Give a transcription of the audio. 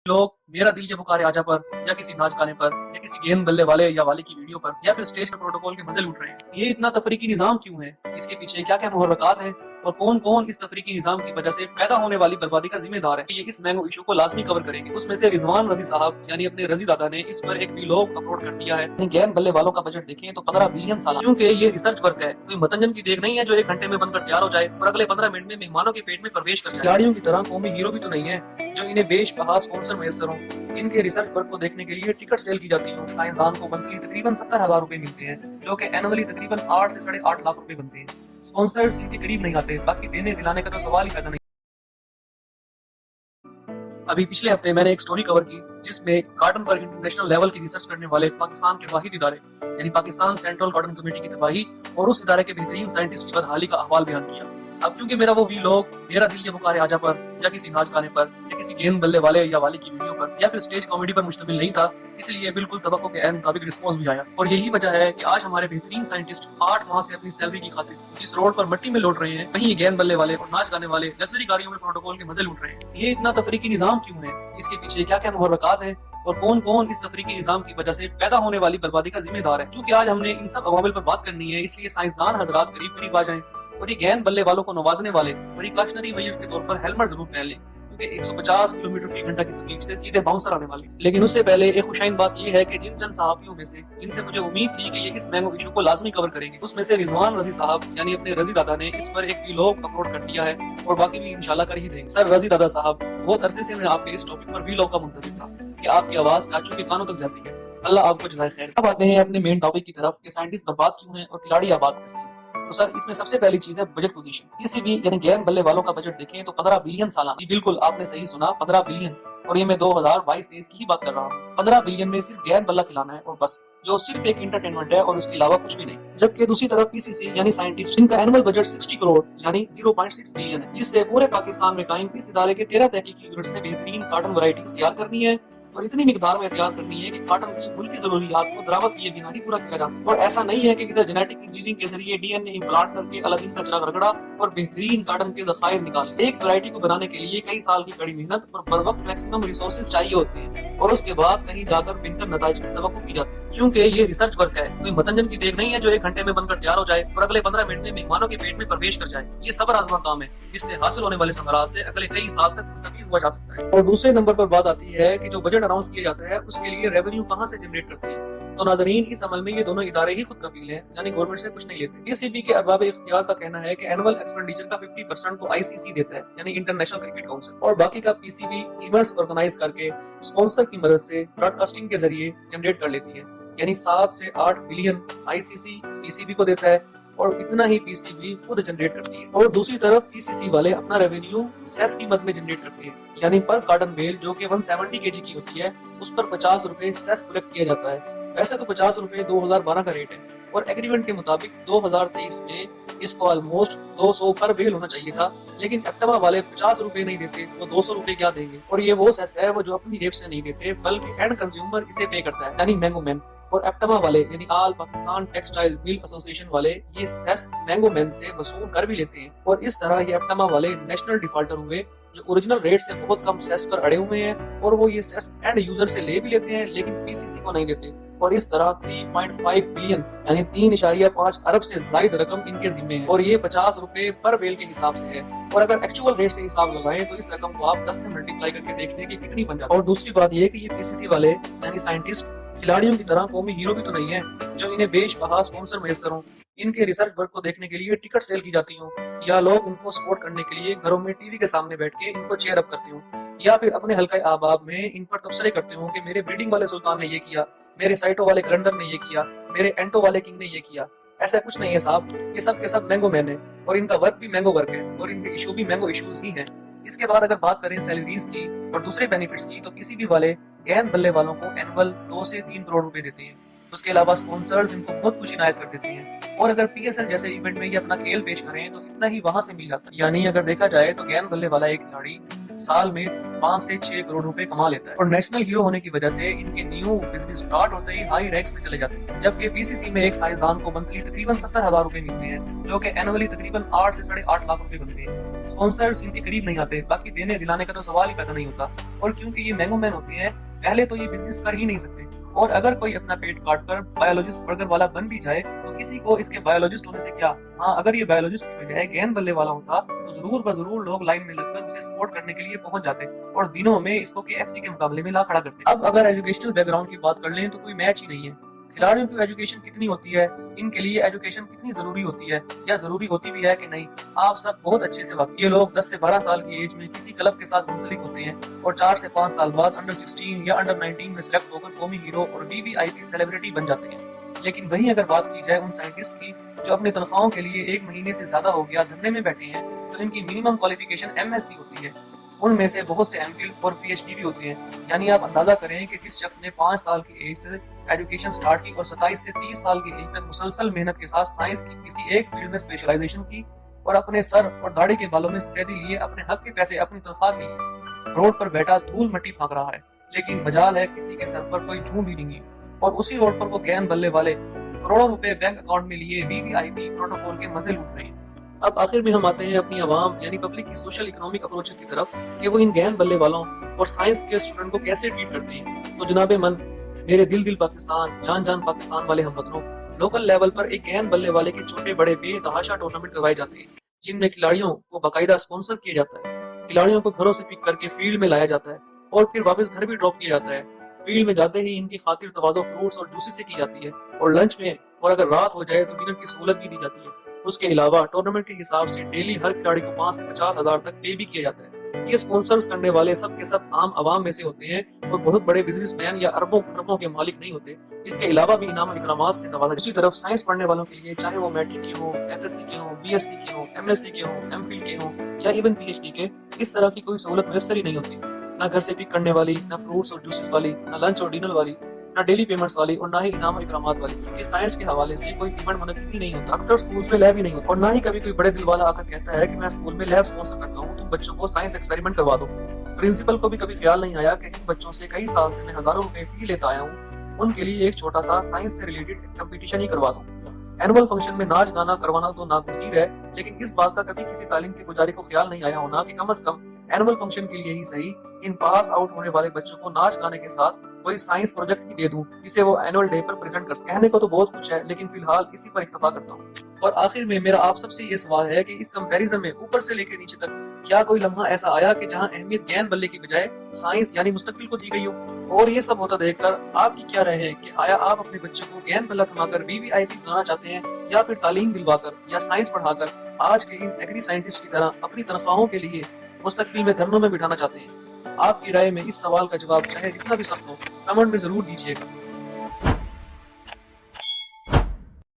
लोग मेरा दिल ये पुकारे आजा पर या किसी नाच गाने पर या किसी गेंद बल्ले वाले या वाले की वीडियो पर या फिर स्टेज पर प्रोटोकॉल के मजे लूट रहे हैं। ये इतना तफरीकी निजाम क्यों है? इसके पीछे क्या क्या मुहर्रकात हैं और कौन कौन इस तफरीकी निजाम की वजह से पैदा होने वाली बर्बादी का जिम्मेदार है? ये इस मैंगो इशू को लाजमी कवर करेंगे। उसमें से रिजवान रजी साहब यानी अपने रजी दादा ने इस पर एक वीलॉग अपलोड कर दिया है। गेंद बल्ले वालों का बजट देखें तो 15 बिलियन साल। क्योंकि ये रिसर्च वर्क है, कोई मतंजन की देख नहीं है जो 1 घंटे में बनकर तैयार हो जाए और अगले 15 मिनट में मेहमानों के पेट में प्रवेश कर जाए। खिलाड़ियों की तरह कौमी हीरो भी तो नहीं है जो इन्हें बेश बहा स्पॉन्सर मैसर हो। इनके रिसर्च वर्क को देखने के लिए टिकट सेल की जाती है। साइंसदान को मंथली तकरीबन 70,000 रुपए मिलते हैं, जो कि एनुअली तकरीबन 8 से 8.5 लाख रुपए बनते हैं। स्पॉन्सर्स इनके करीब नहीं आते, बाकी देने दिलाने का तो सवाल ही पैदा नहीं। अभी पिछले हफ्ते मैंने एक स्टोरी कवर की जिसमें कार्टन पर इंटरनेशनल लेवल की रिसर्च करने वाले पाकिस्तान के वाहिद इदारे यानी पाकिस्तान सेंट्रल कार्टन कमेटी की तबाही और उस इदारे के बेहतरीन साइंटिस्ट की बदहाली का अहवाल बयान किया। अब क्योंकि मेरा वो वीलॉग मेरा दिल ये पुकारे आजा पर या किसी नाच गाने पर या किसी गेंद बल्ले वाले या वाले की वीडियो पर या फिर स्टेज कॉमेडी पर मुश्तमिल नहीं था, इसलिए बिल्कुल तवक्को के ऐन मुताबिक रिस्पॉन्स भी आया। और यही वजह है कि आज हमारे बेहतरीन साइंटिस्ट 8 माह से अपनी सैलरी की खातिर जिस रोड पर मट्टी में लौट रहे हैं, वहीं गेंद बल्ले वाले और नाच गाने वाले लग्जरी गाड़ियों में प्रोटोकॉल के मजे लूट रहे हैं। ये इतना तफरीकी निजाम क्यों है? इसके पीछे क्या क्या मुहर्रकात हैं और कौन कौन इस तफरीकी निजाम की वजह से पैदा होने वाली बर्बादी का जिम्मेदार है? क्योंकि आज हमने इन सब अवामिल पर बात करनी है, इसलिए साइंसदान हजरात करीब करीब आ जाएं और ये गेंद बल्ले वालों को नवाजने वाले प्रिकॉशनरी मेजर के तौर पर हेलमेट जरूर पहन लें, क्योंकि 150 किलोमीटर फी घंटा की स्पीड से सीधे बाउंसर आने वाली। लेकिन उससे पहले एक खुशाइन बात यह है कि जिन चंद सहाफियों में से जिनसे मुझे उम्मीद थी कि ये इस मैंगो इशू को लाजमी कवर करेंगे, उसमें से रिजवान रजी साहब यानी अपने रजी दादा ने इस पर एक वीलॉग अपलोड कर दिया है और बाकी भी इंशाल्लाह कर ही देंगे। सर रजी दादा साहब, बहुत अरसे से मैं आपके इस टॉपिक पर वीलॉग का मुंतजिर था कि आपकी आवाज चाचू के कानों तक जाती है। अल्लाह आपको जज़ाए खैर। अब आते हैं अपने मेन टॉपिक की तरफ कि साइंटिस्ट बर्बाद क्यों हैं और खिलाड़ी आबाद कैसे हैं। तो सर इसमें सबसे पहली चीज है बजट पोजीशन। पीसीबी यानी गेंद बल्ले वालों का बजट देखें तो 15 बिलियन सालाना। जी बिल्कुल, आपने सही सुना, 15 बिलियन। और ये मैं 2022-23 की ही बात कर रहा हूँ। 15 बिलियन में सिर्फ गेंद बल्ला खिलाना है और बस, जो सिर्फ एक एंटरटेनमेंट है और उसके अलावा कुछ भी नहीं। जबकि दूसरी तरफ पीसीसी यानी साइंटिस्ट, इनका एनुअल बजट 60 करोड़ यानी 0.6 बिलियन है, जिससे पूरे पाकिस्तान में कायम इस इदारे के 13 तहकीकी यूनिट्स ने बेहतरीन कार्टन वैरायटीज तैयार करनी है और इतनी मिकदार में तैयार करनी है कि कॉटन की मुल्की जरूरियात को दरामद किए बिना ही पूरा किया जा सके। और ऐसा नहीं है कि इधर जेनेटिक इंजीनियरिंग के जरिए डीएनए इम्प्लांट करके अलादीन का चिराग रगड़ा और बेहतरीन कॉटन के जखायर निकाले। एक वैरायटी को बनाने के लिए कई साल की कड़ी मेहनत और बर वक्त मैक्सिमम रिसोर्सेज चाहिए होते हैं और उसके बाद कहीं जाकर बेहतर नताइज की तवक्को की जाती है। क्योंकि ये रिसर्च वर्क है, कोई मतंजन की देख नहीं है जो 1 घंटे में बनकर तैयार हो जाए और अगले 15 मिनट में मेहमानों के पेट में प्रवेश कर जाए। ये सब्र आजमा काम है, जिससे हासिल होने वाले समरात से अगले कई साल तक मुस्तफीद हुआ जा सकता है। और दूसरे नंबर पर बात आती है कि जो बजट अनाउंस किया जाता है उसके लिए रेवेन्यू कहां से जनरेट करते हैं। तो नाज़रीन, इस अमल में ये दोनों इदारे ही खुद कफील हैं, यानी गवर्नमेंट से कुछ नहीं लेते। पीसीबी के अरबाब इख्तियार का कहना है कि एनुअल एक्सपेंडिचर का 50% तो आईसीसी देता है, यानी इंटरनेशनल क्रिकेट काउंसिल, और बाकी का पीसीबी इवेंट्स ऑर्गेनाइज करके स्पॉन्सर की मदद से ब्रॉडकास्टिंग के जरिए जनरेट कर लेती है। यानी 7 से 8 बिलियन आईसीसी पीसीबी को देता है और इतना ही पीसीबी खुद जनरेट करती है। और दूसरी तरफ पीसीसी वाले अपना रेवेन्यू सेस की मद में जनरेट करते हैं, यानी पर कार्टन बेल जो कि 170 केजी की होती है उस पर 50 रुपए सेस कलेक्ट किया जाता है। वैसे तो 50 रुपए 2012 का रेट है और एग्रीमेंट के मुताबिक 2023 में इसको ऑलमोस्ट 200 पर बेल होना चाहिए था, लेकिन एप्टमा वाले 50 रुपए नहीं देते, वो 200 रुपए क्या देंगे। और ये वो सेस है वो जो अपनी जेब से नहीं देते बल्कि एंड कंज्यूमर इसे पे करता है, यानी मैंगो मैन। और एप्टमा वाले यानी आल पाकिस्तान टेक्सटाइल मिल एसोसिएशन वाले ये सेस मैंगो मैन से वसूल कर भी लेते हैं। और इस तरह ये एप्टमा वाले नेशनल डिफॉल्टर हुए जो ओरिजिनल रेट से बहुत कम सेस पर अड़े हुए हैं और वो ये सेस एंड यूजर से ले भी लेते हैं लेकिन पीसीसी को नहीं देते। और इस तरह 3.5 बिलियन यानी 3.5 अरब से ज्यादा रकम इनके जिम्मे है और ये 50 रुपए पर बेल के हिसाब से है। और अगर एक्चुअल रेट से हिसाब लगाएं तो इस रकम को आप 10 से मल्टीप्लाई करके देख लें कि कितनी बन जाती है। और दूसरी बात ये कि ये पीसीसी वाले यानी साइंटिस्ट खिलाड़ियों की तरह कौमी हीरो भी तो नहीं है जो इन्हें बेश बहा स्पॉन्सर मैसर हो। इनके रिसर्च वर्क को देखने के लिए टिकट सेल की जाती हो या लोग उनको सपोर्ट करने के लिए घरों में टीवी के सामने बैठ के इनको चेयर अप करते हो या फिर अपने हल्का अहबाब में इन पर तबसरे करते हो कि मेरे ब्रीडिंग वाले सुल्तान ने ये किया, मेरे साइटो वाले कलंदर ने ये किया, मेरे एंटो वाले किंग ने ये किया। ऐसा कुछ नहीं है साहब, ये सब के सब मैंगो मैन है और इनका वर्क भी मैंगो वर्क है और इनके इशू भी मैंगो इशूज ही हैं। इसके बाद अगर बात करें सैलरीज की और दूसरे बेनिफिट्स की तो पीसीबी वाले गेंद बल्ले वालों को एनुअल 2 से 3 करोड़ रुपए देते हैं। उसके अलावा स्पॉन्सर्स इनको बहुत कुछ इनायत कर देते हैं और अगर पीएसएल जैसे इवेंट में ये अपना खेल पेश करें तो इतना ही वहां से मिल जाता है। यानी अगर देखा जाए तो गेंद बल्ले वाला एक खिलाड़ी साल में 5 से 6 करोड़ रुपए कमा लेता है और नेशनल हीरो होने की वजह से इनके न्यू बिजनेस स्टार्ट होते ही हाई रैंक्स में चले जाते हैं। जबकि पीसीसी में एक साइंसदान को मंथली तकरीबन 70,000 रुपए मिलते हैं, जो कि एनुअली तकरीबन 8 से 8.5 लाख रुपए बनते हैं। स्पॉन्सर्स इनके करीब नहीं आते, बाकी देने दिलाने का तो सवाल ही पैदा नहीं होता। और क्योंकि ये मैंगो मैन होते हैं, पहले तो ये बिजनेस कर ही नहीं सकते, और अगर कोई अपना पेट काट कर बायोलॉजिस्ट बर्गर वाला बन भी जाए तो किसी को इसके बायोलॉजिस्ट होने से क्या। हाँ, अगर ये बायोलॉजिस्ट की बजाय गेंद बल्ले वाला होता तो जरूर बजरूर लोग लाइन में लगकर उसे सपोर्ट करने के लिए पहुंच जाते और दिनों में इसको केएफसी के मुकाबले में ला खड़ा करते। अब अगर एजुकेशनल बैकग्राउंड की बात कर लें तो कोई मैच ही नहीं है। खिलाड़ियों की एजुकेशन कितनी होती है, इनके लिए एजुकेशन कितनी जरूरी होती है, या जरूरी होती भी है कि नहीं, आप सब बहुत अच्छे से वाकिफ। ये लोग 10 से 12 साल की एज में किसी क्लब के साथ मुंसलिक होते हैं और 4 से 5 साल बाद अंडर 16 या अंडर 19 में सिलेक्ट होकर कौमी हीरो और वीवीआईपी सेलिब्रिटी बन जाते हैं। लेकिन वहीं अगर बात की जाए उन साइंटिस्ट की जो अपनी तनख्वाहों के लिए 1 महीने से ज्यादा हो गया धरने में बैठे हैं, तो इनकी मिनिमम क्वालिफिकेशन एमएससी होती है। उनमें से बहुत से एमफिल और पीएचडी भी होते हैं। यानी आप अंदाजा करें कि जिस शख्स ने 5 साल की एज से एजुकेशन स्टार्ट की और 27 से 30 साल की एज तक मुसलसल मेहनत के साथ साइंस की किसी एक फील्ड में स्पेशलाइजेशन की और अपने सर और दाढ़ी के बालों में सफेदी लिए अपने हक के पैसे अपनी तनख्वाह के लिए रोड पर बैठा धूल मिट्टी फांक रहा है, लेकिन मजाल है किसी के सर पर कोई जूं भी नहीं है, और उसी रोड पर वो गेंद बल्ले वाले करोड़ों रुपए बैंक अकाउंट में लिए वीवीआईपी प्रोटोकॉल के मजे लूट रहे हैं। अब आखिर में हम आते हैं अपनी आवाम यानी पब्लिक की सोशल इकोनॉमिक अप्रोचेस की तरफ कि वो इन गेंद बल्ले वालों और साइंस के स्टूडेंट को कैसे ट्रीट करते हैं। तो जनाबे मन, मेरे दिल पाकिस्तान, जान जान पाकिस्तान वाले हमवतनों, लोकल लेवल पर एक गेंद बल्ले वाले के छोटे बड़े बेतहाशा टूर्नामेंट करवाए जाते हैं, जिनमें खिलाड़ियों को बाकायदा स्पॉन्सर किया जाता है। खिलाड़ियों को घरों से पिक करके फील्ड में लाया जाता है और फिर वापस घर भी ड्रॉप किया जाता है। फील्ड में जाते ही इनकी खातिर तवाज़ो फ्रूट्स और जूसी से की जाती है, और लंच में और अगर रात हो जाए तो डिनर की सहूलत भी दी जाती है। उसके अलावा टूर्नामेंट के हिसाब से डेली हर खिलाड़ी को 5 से 50,000 तक पे भी किया जाता है। ये स्पॉन्सर्स करने वाले सब के सब आम आवाम में से होते हैं और बहुत बड़े बिजनेसमैन या अरबों खरबों के मालिक नहीं होते। इसके अलावा भी इनाम इकरामात से नवाजा। दूसरी तरफ साइंस पढ़ने वालों के लिए, चाहे वो मैट्रिक के हो, एफएससी के हो, बीएससी के हो, एमएससी के हो, एमफिल के हो या इवन पीएचडी के, इस तरह की कोई सहूलत मैसर ही नहीं होती। ना घर से पिक करने वाली, ना फ्रूट्स और जूसेस वाली, ना लंच और डिनर वाली, ना डेली पेमेंट्स वाली, और ना ही इनाम और इकरामात वाली, क्योंकि साइंस के हवाले से कोई पेमेंट मुनक्किद ही नहीं होता। अक्सर स्कूल्स में लैब ही नहीं होता, और ना ही कभी कोई बड़े दिल वाला आकर कहता है कि मैं स्कूल में लैब स्पॉन्सर करता हूँ, तुम बच्चों को साइंस एक्सपेरिमेंट करवा दो। प्रिंसिपल को भी कभी ख्याल नहीं आया कि इन बच्चों से कई साल से मैं हजारों रुपए फी लेता आया हूँ, उनके लिए एक छोटा सा साइंस से रिलेटेड कंपटीशन ही करवा दूं। एनुअल फंक्शन में नाच गाना करवाना तो नागुज़ीर है, लेकिन इस बात का कभी किसी तालीम के गुजारे को ख्याल नहीं आया होना कि कम से कम एनुअल फंक्शन के लिए ही सही इन पास आउट होने वाले बच्चों को नाच गाने के साथ कोई साइंस प्रोजेक्ट भी दे दूं जिसे वो एनुअल डे पर प्रेजेंट कर सके। कहने को तो बहुत कुछ है, लेकिन फिलहाल इसी पर इक्तफा करता हूँ। और आखिर में मेरा आप सबसे ये सवाल है कि इस कंपैरिजन में ऊपर से लेकर नीचे तक क्या कोई लम्हा ऐसा आया कि जहां अहमियत गेंद बल्ले की बजाय साइंस यानी मुस्तकबिल को दी गई हो? और ये सब होता देखकर आपकी क्या राय है कि आया आप अपने बच्चे को गेंद बल्ला थमाकर वीवीआईपी बनाना चाहते हैं, या फिर तालीम दिलवाकर या साइंस पढ़ाकर आज के इन एग्री साइंटिस्ट की तरह अपनी तनख्वाहों के लिए मुस्तकबिल में धरनों में बिठाना चाहते हैं? आपकी राय में इस सवाल का जवाब चाहे जितना भी सख्त हो, कमेंट में जरूर दीजिएगा।